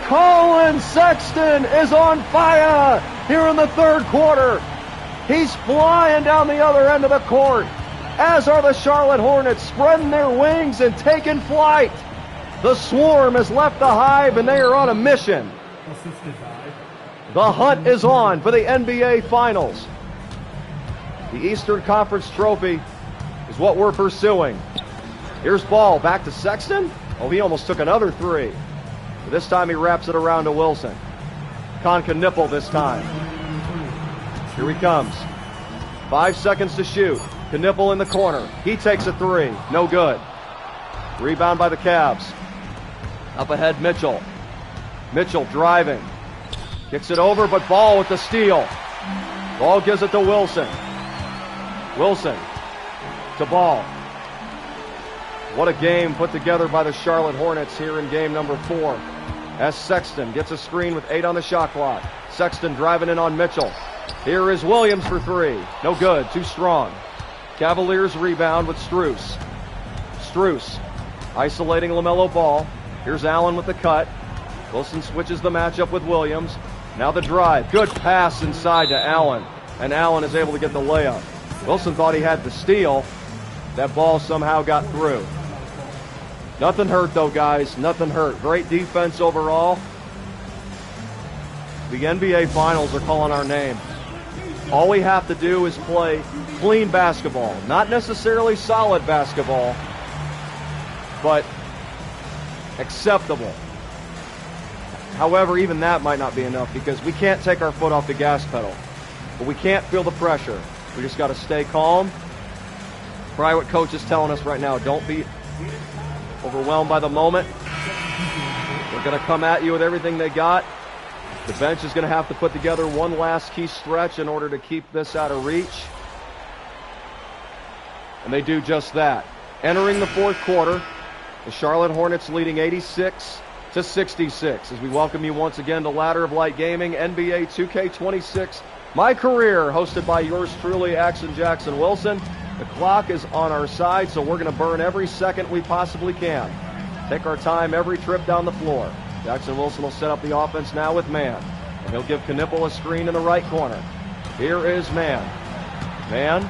Colin Colin Sexton is on fire here in the third quarter. He's flying down the other end of the court, as are the Charlotte Hornets, spreading their wings and taking flight. The Swarm has left the hive, and they are on a mission. The hunt is on for the NBA Finals. The Eastern Conference Trophy is what we're pursuing. Here's ball back to Sexton. Oh, he almost took another three. But this time he wraps it around to Wilson. Nipple this time. Here he comes. 5 seconds to shoot. Nipple in the corner. He takes a three. No good. Rebound by the Cavs. Up ahead, Mitchell. Mitchell driving. Kicks it over, but Ball with the steal. Ball gives it to Wilson. Wilson to Ball. What a game put together by the Charlotte Hornets here in game number 4. As Sexton gets a screen with 8 on the shot clock. Sexton driving in on Mitchell. Here is Williams for 3. No good, too strong. Cavaliers rebound with Strus. Strus isolating LaMelo Ball. Here's Allen with the cut. Wilson switches the matchup with Williams. Now the drive. Good pass inside to Allen. And Allen is able to get the layup. Wilson thought he had the steal. That ball somehow got through. Nothing hurt though, guys. Nothing hurt. Great defense overall. The NBA Finals are calling our name. All we have to do is play clean basketball. Not necessarily solid basketball, but acceptable. However, even that might not be enough because we can't take our foot off the gas pedal. But we can't feel the pressure. We just got to stay calm. Probably what coach is telling us right now, don't be overwhelmed by the moment. They're going to come at you with everything they got. The bench is going to have to put together one last key stretch in order to keep this out of reach. And they do just that. Entering the fourth quarter, the Charlotte Hornets leading 86-66 as we welcome you once again to Ladder of Light Gaming, NBA 2K26, MyCareer, hosted by yours truly, Axon Jackson Wilson. The clock is on our side, so we're going to burn every second we possibly can. Take our time every trip down the floor. Jackson Wilson will set up the offense now with Man. And he'll give Knippel a screen in the right corner. Here is Man. Man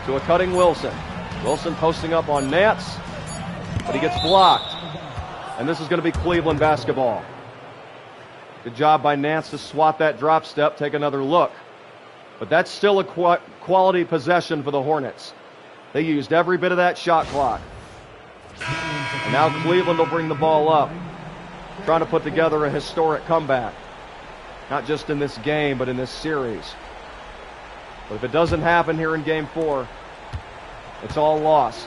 to a cutting Wilson. Wilson posting up on Nance, but he gets blocked. And this is going to be Cleveland basketball. Good job by Nance to swat that drop step, take another look. But that's still a quality possession for the Hornets. They used every bit of that shot clock. And now Cleveland will bring the ball up, trying to put together a historic comeback. Not just in this game, but in this series. But if it doesn't happen here in Game 4, it's all lost.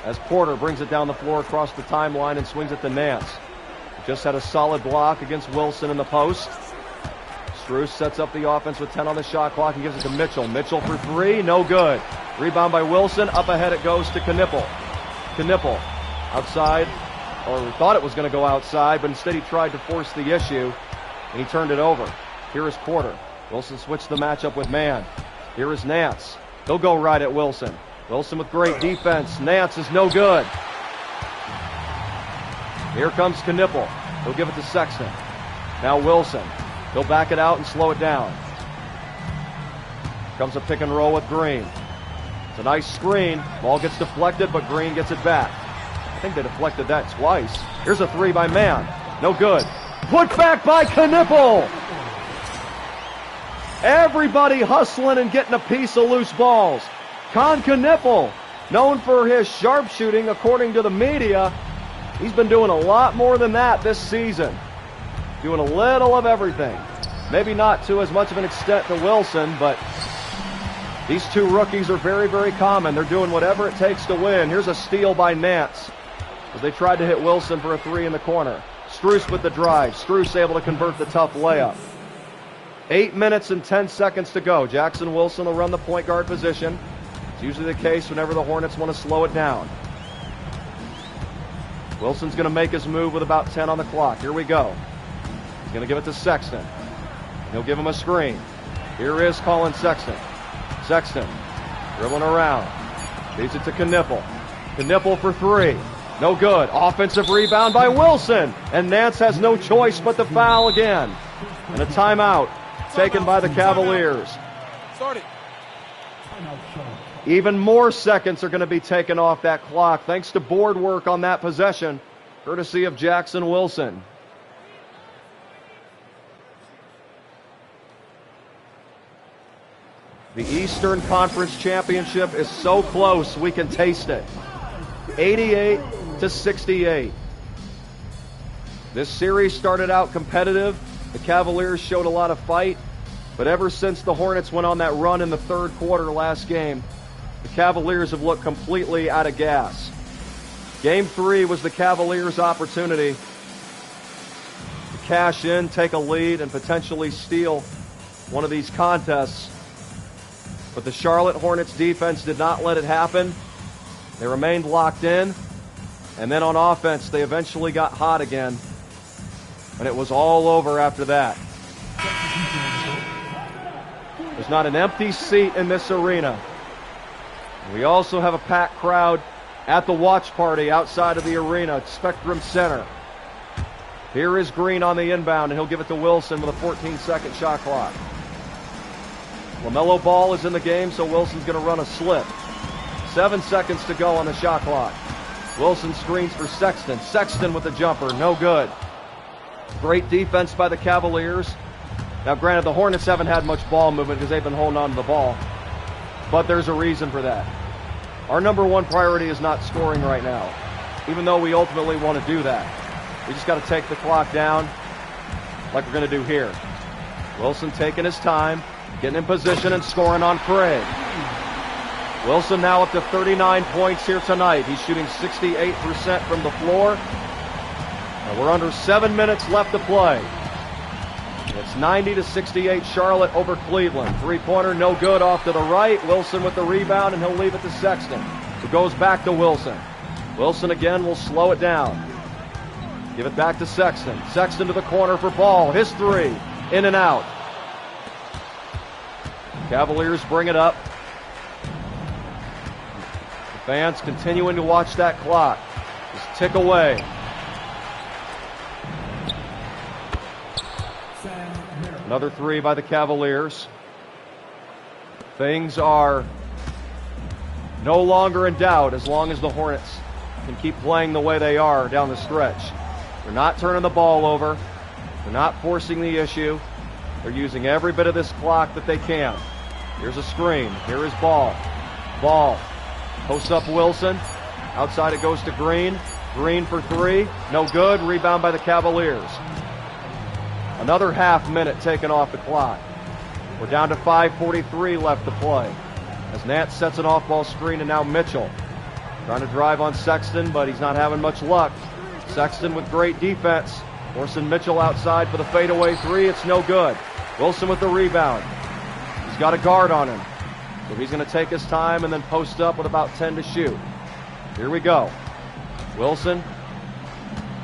As Porter brings it down the floor across the timeline and swings it to Nance. Just had a solid block against Wilson in the post. Strus sets up the offense with 10 on the shot clock and gives it to Mitchell. Mitchell for 3, no good. Rebound by Wilson. Up ahead it goes to Knippel. Knippel outside, or we thought it was going to go outside, but instead he tried to force the issue, and he turned it over. Here is Porter. Wilson switched the matchup with Man. Here is Nance. He'll go right at Wilson. Wilson with great defense. Nance is no good. Here comes Knippel. He'll give it to Sexton. Now Wilson. He'll back it out and slow it down. Comes a pick and roll with Green. It's a nice screen. Ball gets deflected, but Green gets it back. I think they deflected that twice. Here's a 3 by Man. No good. Put back by Knippel. Everybody hustling and getting a piece of loose balls. Knippel, known for his sharpshooting according to the media, he's been doing a lot more than that this season. Doing a little of everything. Maybe not to as much of an extent to Wilson, but these two rookies are very, very common. They're doing whatever it takes to win. Here's a steal by Nance as they tried to hit Wilson for a 3 in the corner. Strus with the drive. Strus able to convert the tough layup. 8 minutes and 10 seconds to go. Jackson Wilson will run the point guard position. It's usually the case whenever the Hornets want to slow it down. Wilson's going to make his move with about 10 on the clock. Here we go. He's going to give it to Sexton. He'll give him a screen. Here is Colin Sexton. Sexton dribbling around. Leaves it to Knippel. Knippel for 3. No good. Offensive rebound by Wilson. And Nance has no choice but to foul again. And a timeout taken by the Cavaliers. Even more seconds are going to be taken off that clock thanks to board work on that possession, courtesy of Jackson Wilson. The Eastern Conference Championship is so close we can taste it. 88-68. This series started out competitive. The Cavaliers showed a lot of fight. But ever since the Hornets went on that run in the third quarter last game, the Cavaliers have looked completely out of gas. Game 3 was the Cavaliers' opportunity to cash in, take a lead, and potentially steal one of these contests. But the Charlotte Hornets defense did not let it happen. They remained locked in. And then on offense, they eventually got hot again. And it was all over after that. There's not an empty seat in this arena. We also have a packed crowd at the watch party outside of the arena at Spectrum Center. Here is Green on the inbound, and he'll give it to Wilson with a 14-second shot clock. LaMelo Ball is in the game, so Wilson's going to run a slip. 7 seconds to go on the shot clock. Wilson screens for Sexton. Sexton with the jumper, no good. Great defense by the Cavaliers. Now, granted, the Hornets haven't had much ball movement because they've been holding on to the ball. But there's a reason for that. Our number one priority is not scoring right now, even though we ultimately want to do that. We just got to take the clock down like we're going to do here. Wilson taking his time, getting in position and scoring on Craig. Wilson now up to 39 points here tonight. He's shooting 68% from the floor. And we're under 7 minutes left to play. It's 90-68 Charlotte over Cleveland. Three-pointer, no good off to the right. Wilson with the rebound, and he'll leave it to Sexton, who goes back to Wilson. Wilson again will slow it down. Give it back to Sexton. Sexton to the corner for Ball. His three, in and out. Cavaliers bring it up. The fans continuing to watch that clock. Just tick away. Another three by the Cavaliers. Things are no longer in doubt as long as the Hornets can keep playing the way they are down the stretch. They're not turning the ball over. They're not forcing the issue. They're using every bit of this clock that they can. Here's a screen. Here is Ball. Ball. Posts up Wilson. Outside it goes to Green. Green for three. No good. Rebound by the Cavaliers. Another half minute taken off the clock. We're down to 5:43 left to play. As Nance sets an off-ball screen, and now Mitchell trying to drive on Sexton, but he's not having much luck. Sexton with great defense. Forcing Mitchell outside for the fadeaway three. It's no good. Wilson with the rebound. He's got a guard on him. So he's going to take his time and then post up with about 10 to shoot. Here we go. Wilson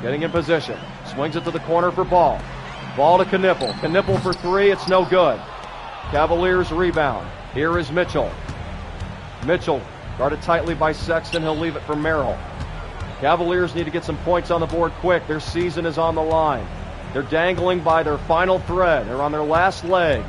getting in position. Swings it to the corner for Ball. Ball to Knippel. Knippel for three. It's no good. Cavaliers rebound. Here is Mitchell. Mitchell guarded tightly by Sexton. He'll leave it for Merrill. Cavaliers need to get some points on the board quick. Their season is on the line. They're dangling by their final thread. They're on their last leg.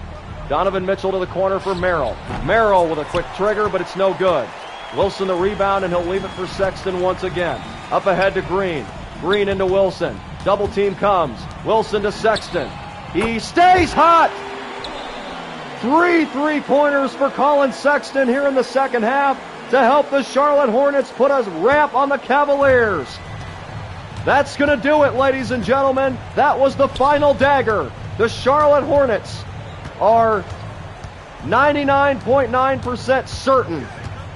Donovan Mitchell to the corner for Merrill. Merrill with a quick trigger, but it's no good. Wilson the rebound, and he'll leave it for Sexton once again. Up ahead to Green. Green into Wilson. Double team comes. Wilson to Sexton. He stays hot. 3 3-pointers for Colin Sexton here in the second half to help the Charlotte Hornets put a ramp on the Cavaliers. That's going to do it, ladies and gentlemen. That was the final dagger. The Charlotte Hornets are 99.9% certain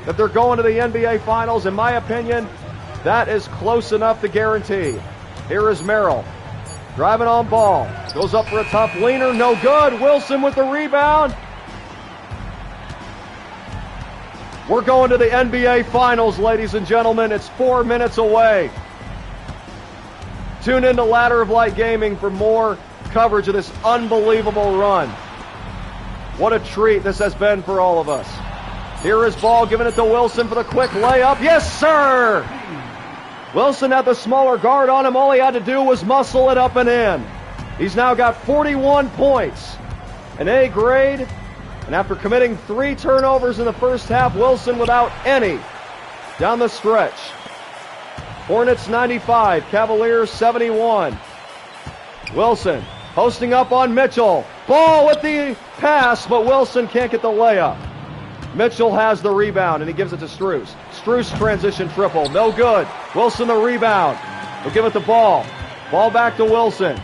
that they're going to the NBA Finals. In my opinion, that is close enough to guarantee. Here is Merrill. Driving on Ball. Goes up for a tough leaner. No good. Wilson with the rebound. We're going to the NBA Finals, ladies and gentlemen. It's 4 minutes away. Tune in to Ladder of Light Gaming for more coverage of this unbelievable run. What a treat this has been for all of us. Here is Ball giving it to Wilson for the quick layup. Yes, sir! Wilson had the smaller guard on him. All he had to do was muscle it up and in. He's now got 41 points, an A grade. And after committing 3 turnovers in the first half, Wilson without any down the stretch. Hornets 95, Cavaliers 71. Wilson posting up on Mitchell. Ball with the pass, but Wilson can't get the layup. Mitchell has the rebound, and he gives it to Strus. Strus transition triple, no good. Wilson the rebound. He'll give it the ball. Ball back to Wilson.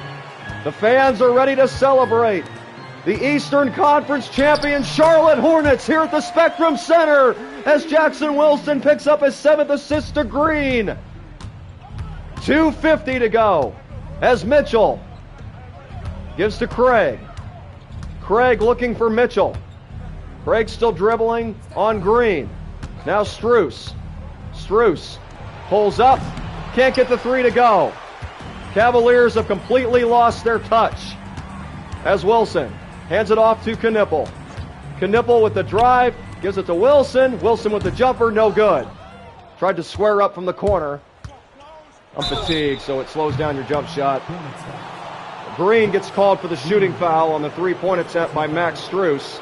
The fans are ready to celebrate. The Eastern Conference champion Charlotte Hornets here at the Spectrum Center as Jackson Wilson picks up his 7th assist to Green. 2:50 to go as Mitchell gives to Craig. Craig looking for Mitchell. Craig still dribbling on Green. Now Strus. Strus pulls up. Can't get the 3 to go. Cavaliers have completely lost their touch as Wilson hands it off to Knipple. Knipple with the drive, gives it to Wilson. Wilson with the jumper, no good. Tried to square up from the corner. I'm fatigued, so it slows down your jump shot. Green gets called for the shooting foul on the 3-point attempt by Max Strus.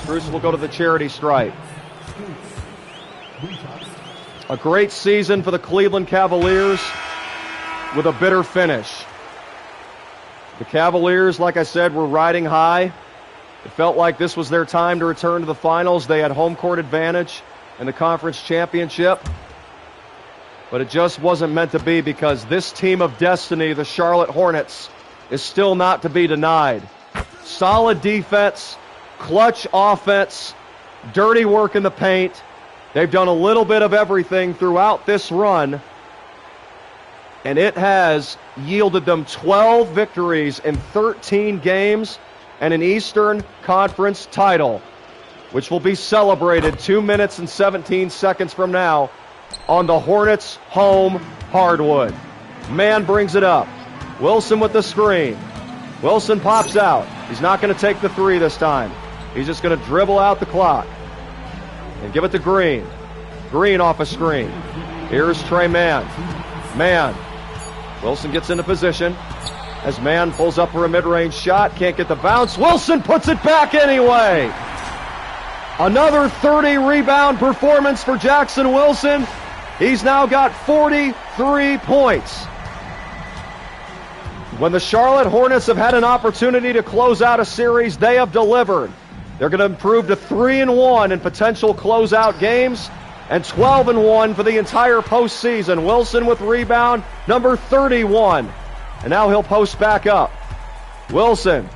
Strus will go to the charity stripe. A great season for the Cleveland Cavaliers with a bitter finish. The Cavaliers, like I said, were riding high. It felt like this was their time to return to the finals. They had home court advantage in the conference championship. But it just wasn't meant to be because this team of destiny, the Charlotte Hornets, is still not to be denied. Solid defense, clutch offense, dirty work in the paint. They've done a little bit of everything throughout this run, and it has yielded them 12 victories in 13 games and an Eastern Conference title, which will be celebrated 2 minutes and 17 seconds from now on the Hornets' home hardwood. Mann brings it up. Wilson with the screen. Wilson pops out. He's not going to take the 3 this time. He's just going to dribble out the clock and give it to Green. Green off a screen. Here's Trey Mann. Mann. Wilson gets into position as Mann pulls up for a mid-range shot. Can't get the bounce. Wilson puts it back anyway. Another 30 rebound performance for Jackson Wilson. He's now got 43 points. When the Charlotte Hornets have had an opportunity to close out a series, they have delivered. They're going to improve to 3-1 in potential closeout games and 12-1 for the entire postseason. Wilson with rebound number 31. And now he'll post back up. Wilson.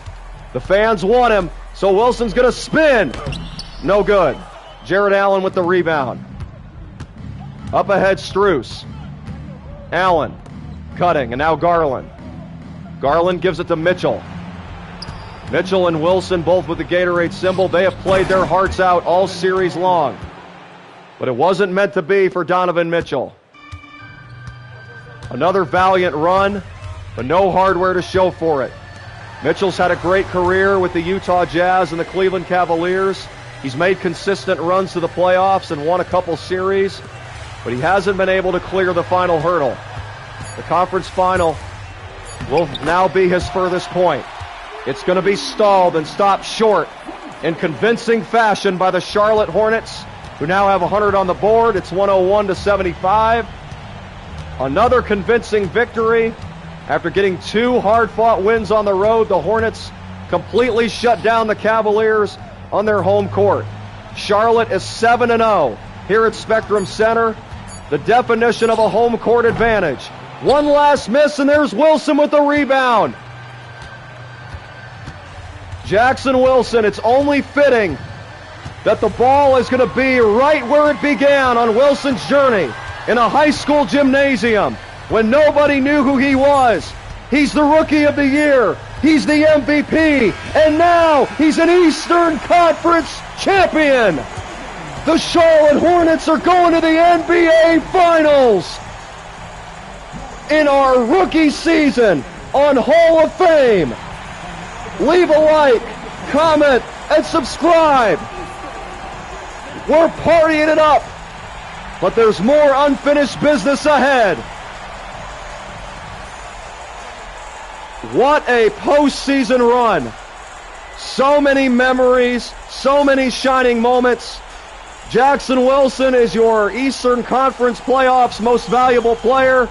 The fans want him, so Wilson's going to spin. No good. Jared Allen with the rebound. Up ahead, Strus. Allen cutting, and now Garland. Garland gives it to Mitchell. Mitchell and Wilson both with the Gatorade symbol. They have played their hearts out all series long. But it wasn't meant to be for Donovan Mitchell. Another valiant run, but no hardware to show for it. Mitchell's had a great career with the Utah Jazz and the Cleveland Cavaliers. He's made consistent runs to the playoffs and won a couple series, but he hasn't been able to clear the final hurdle. The conference final will now be his furthest point. It's going to be stalled and stopped short in convincing fashion by the Charlotte Hornets, who now have 100 on the board. It's 101-75. Another convincing victory. After getting 2 hard-fought wins on the road, the Hornets completely shut down the Cavaliers on their home court. Charlotte is 7-0 here at Spectrum Center. The definition of a home court advantage. One last miss, and there's Wilson with the rebound. Jackson Wilson, it's only fitting that the ball is going to be right where it began on Wilson's journey in a high school gymnasium when nobody knew who he was. He's the Rookie of the Year. He's the MVP. And now he's an Eastern Conference champion. The Charlotte Hornets are going to the NBA Finals in our rookie season on Hall of Fame. Leave a like, comment, and subscribe. We're partying it up But there's more unfinished business ahead. What a postseason run. So many memories, so many shining moments. Jackson Wilson is your Eastern Conference playoffs most valuable player.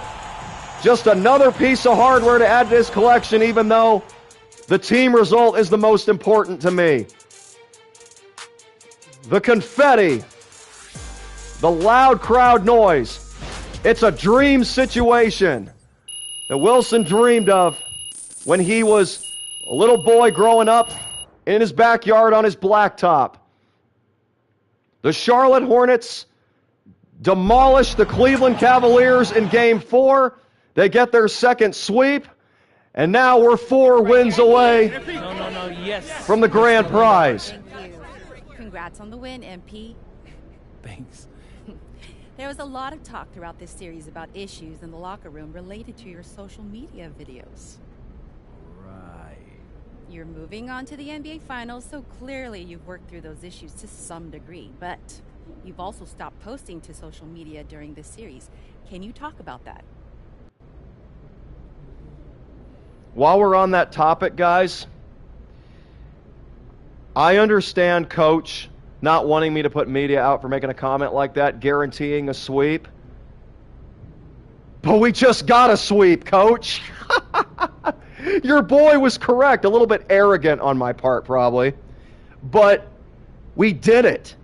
Just another piece of hardware to add to his collection, even though the team result is the most important to me. The confetti, the loud crowd noise. It's a dream situation that Wilson dreamed of when he was a little boy growing up in his backyard on his blacktop. The Charlotte Hornets demolished the Cleveland Cavaliers in Game 4. They get their second sweep, and now we're 4 wins away from the grand prize. Thank you. Congrats on the win, MP. Thanks. There was a lot of talk throughout this series about issues in the locker room related to your social media videos. Right. You're moving on to the NBA Finals, so clearly you've worked through those issues to some degree, but you've also stopped posting to social media during this series. Can you talk about that? While we're on that topic, guys, I understand Coach not wanting me to put media out for making a comment like that, guaranteeing a sweep. But we just got a sweep, Coach. Your boy was correct. A little bit arrogant on my part, probably. But we did it.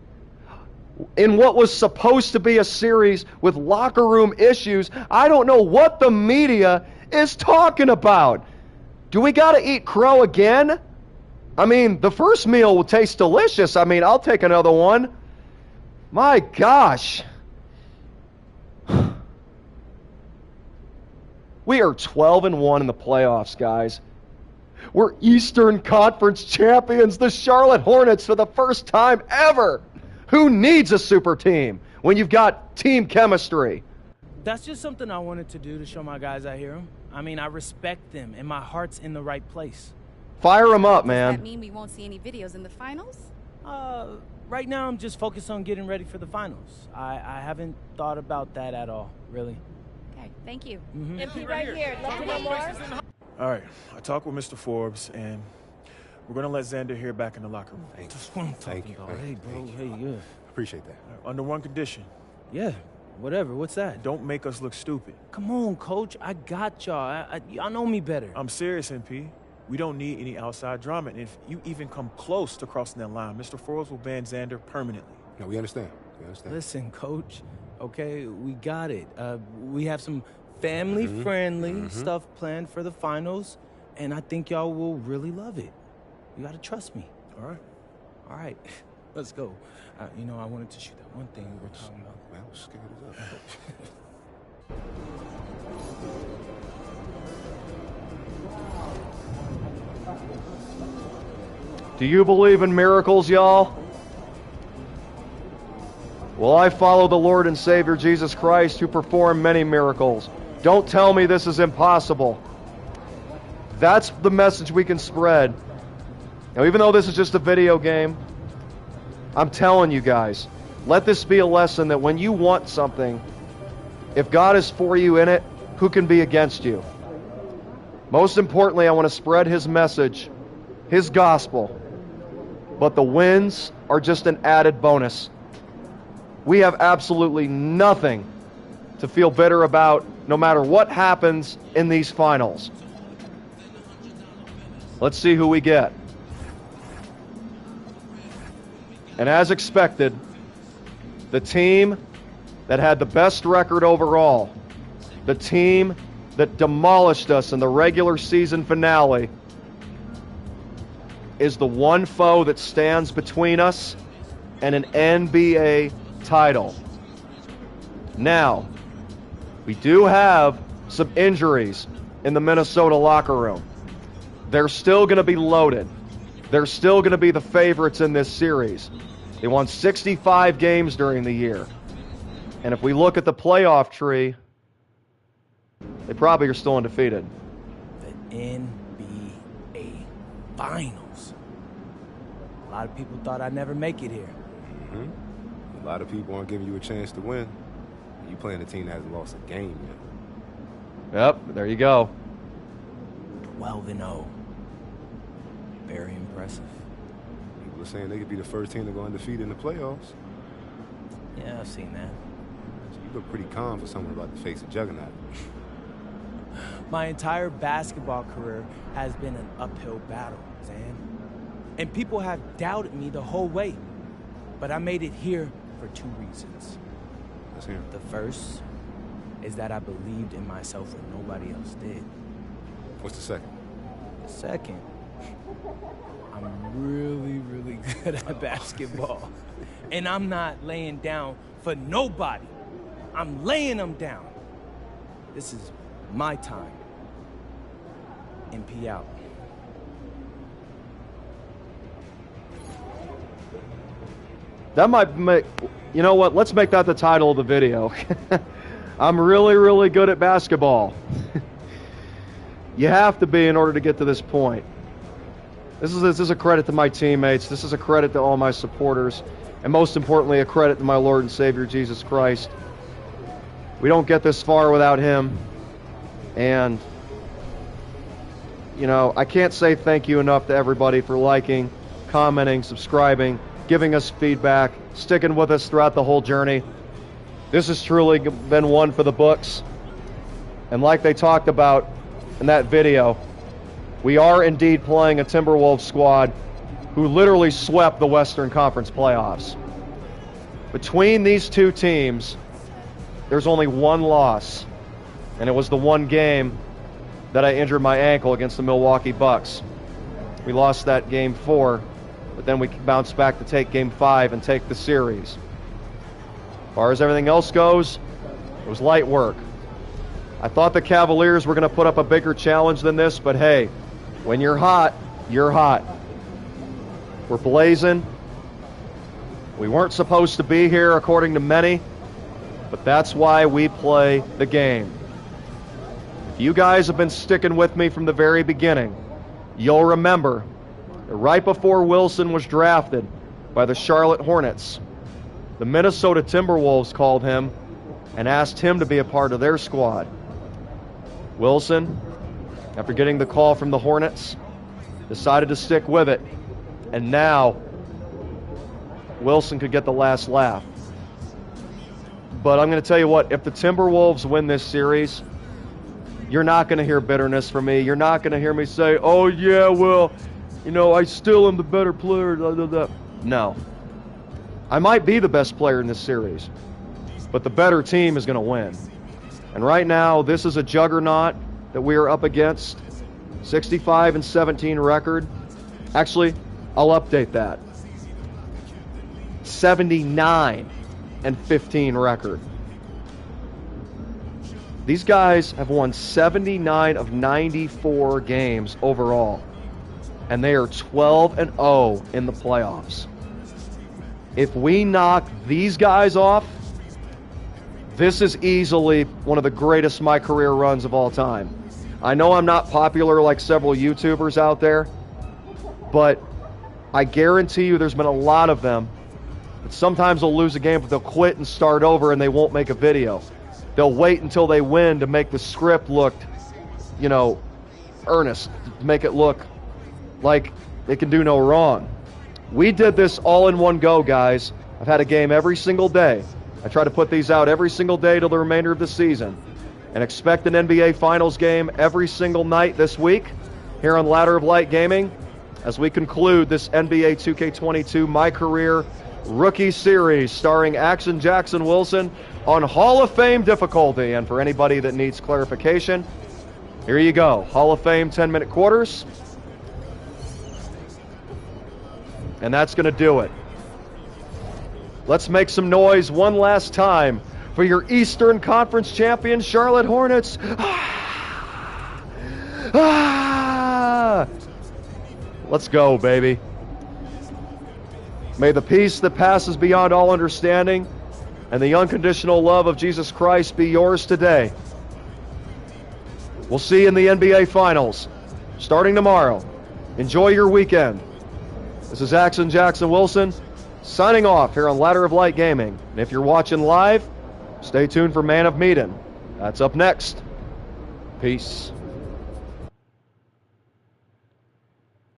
In what was supposed to be a series with locker room issues, I don't know what the media is talking about. Do we got to eat crow again? I mean, the first meal will taste delicious. I mean, I'll take another one. My gosh. We are 12-1 in the playoffs, guys. We're Eastern Conference champions, the Charlotte Hornets, for the first time ever. Who needs a super team when you've got team chemistry? That's just something I wanted to do to show my guys I hear them. I mean, I respect them, and my heart's in the right place. Fire them up, Does man. that mean we won't see any videos in the finals? Right now I'm just focused on getting ready for the finals. I haven't thought about that at all, really. Okay, thank you. MP right here. Love to know more. All right, I talked with Mr. Forbes, and we're going to let Xander here back in the locker room. That's what I'm talking about. Hey, bro. Hey, yeah. Appreciate that. Under one condition. Yeah, whatever. What's that? Don't make us look stupid. Come on, Coach. I got y'all. Y'all know me better. I'm serious, MP. We don't need any outside drama, and if you even come close to crossing that line, Mr. Forbes will ban Xander permanently. No, we understand. We understand. Listen, Coach, okay, we got it. We have some family-friendly stuff planned for the finals, and I think y'all will really love it. You got to trust me. All right. All right, let's go. You know, I wanted to shoot that one thing we were talking about. Man, I was scared as up. Do you believe in miracles, y'all? Well, I follow the Lord and Savior Jesus Christ, who performed many miracles. Don't tell me this is impossible. That's the message we can spread. Now, even though this is just a video game, I'm telling you guys, let this be a lesson that when you want something, if God is for you in it, who can be against you? Most importantly, I want to spread His message, His gospel. But the wins are just an added bonus. We have absolutely nothing to feel bitter about, no matter what happens in these finals. Let's see who we get. And as expected, the team that had the best record overall, the team that demolished us in the regular season finale, is the one foe that stands between us and an NBA title. Now, we do have some injuries in the Minnesota locker room. They're still going to be loaded. They're still going to be the favorites in this series. They won 65 games during the year. And if we look at the playoff tree, they probably are still undefeated. The NBA Finals. A lot of people thought I'd never make it here. A lot of people aren't giving you a chance to win. You playing a team that hasn't lost a game yet. Yep, there you go. 12-0. Very impressive. People are saying they could be the first team to go undefeated in the playoffs. Yeah, I've seen that. You look pretty calm for someone about to face a juggernaut. My entire basketball career has been an uphill battle, Zan. And people have doubted me the whole way. But I made it here for 2 reasons. Let's hear 'em. The first is that I believed in myself when nobody else did. What's the second? The second, I'm really, really good at basketball. And I'm not laying down for nobody. I'm laying them down. This is my time. MP out. That might make, you know what, let's make that the title of the video. I'm really, really good at basketball. You have to be in order to get to this point. This is a credit to my teammates. This is a credit to all my supporters. And most importantly, a credit to my Lord and Savior, Jesus Christ. We don't get this far without Him. And, you know, I can't say thank you enough to everybody for liking, commenting, subscribing, giving us feedback, sticking with us throughout the whole journey. This has truly been one for the books. And like they talked about in that video, we are indeed playing a Timberwolves squad who literally swept the Western Conference playoffs. Between these two teams, there's only one loss, and it was the one game that I injured my ankle against the Milwaukee Bucks. We lost that game 4, but then we bounced back to take game 5 and take the series. As far as everything else goes, it was light work. I thought the Cavaliers were going to put up a bigger challenge than this, but hey, when you're hot, you're hot. We're blazing. We weren't supposed to be here, according to many, but that's why we play the game. If you guys have been sticking with me from the very beginning, you'll remember that right before Wilson was drafted by the Charlotte Hornets, the Minnesota Timberwolves called him and asked him to be a part of their squad. Wilson, after getting the call from the Hornets, decided to stick with it. And now, Wilson could get the last laugh. But I'm going to tell you what, if the Timberwolves win this series, you're not going to hear bitterness from me. You're not going to hear me say, oh yeah, well, you know, I still am the better player. Blah, blah, blah. No. I might be the best player in this series, but the better team is going to win. And right now, this is a juggernaut that we are up against. 65-17 record. Actually, I'll update that. 79-15 record. These guys have won 79 of 94 games overall, and they are 12-0 in the playoffs. If we knock these guys off, this is easily one of the greatest MyCareer runs of all time. I know I'm not popular like several YouTubers out there, but I guarantee you there's been a lot of them that sometimes they'll lose a game, but they'll quit and start over and they won't make a video. They'll wait until they win to make the script look, you know, earnest, to make it look like they can do no wrong. We did this all in one go, guys. I've had a game every single day. I try to put these out every single day till the remainder of the season. And expect an NBA Finals game every single night this week here on Ladder of Light Gaming as we conclude this NBA 2K22 MyCareer Rookie Series starring Action Jackson Wilson on Hall of Fame difficulty. And for anybody that needs clarification, here you go. Hall of Fame 10-minute quarters. And that's going to do it. Let's make some noise one last time for your Eastern Conference champion, Charlotte Hornets. Let's go, baby. May the peace that passes beyond all understanding and the unconditional love of Jesus Christ be yours today. We'll see you in the NBA Finals starting tomorrow. Enjoy your weekend. This is Action Jackson Wilson signing off here on Ladder of Light Gaming. And if you're watching live, Stay tuned for Man of Medan. That's up next. Peace.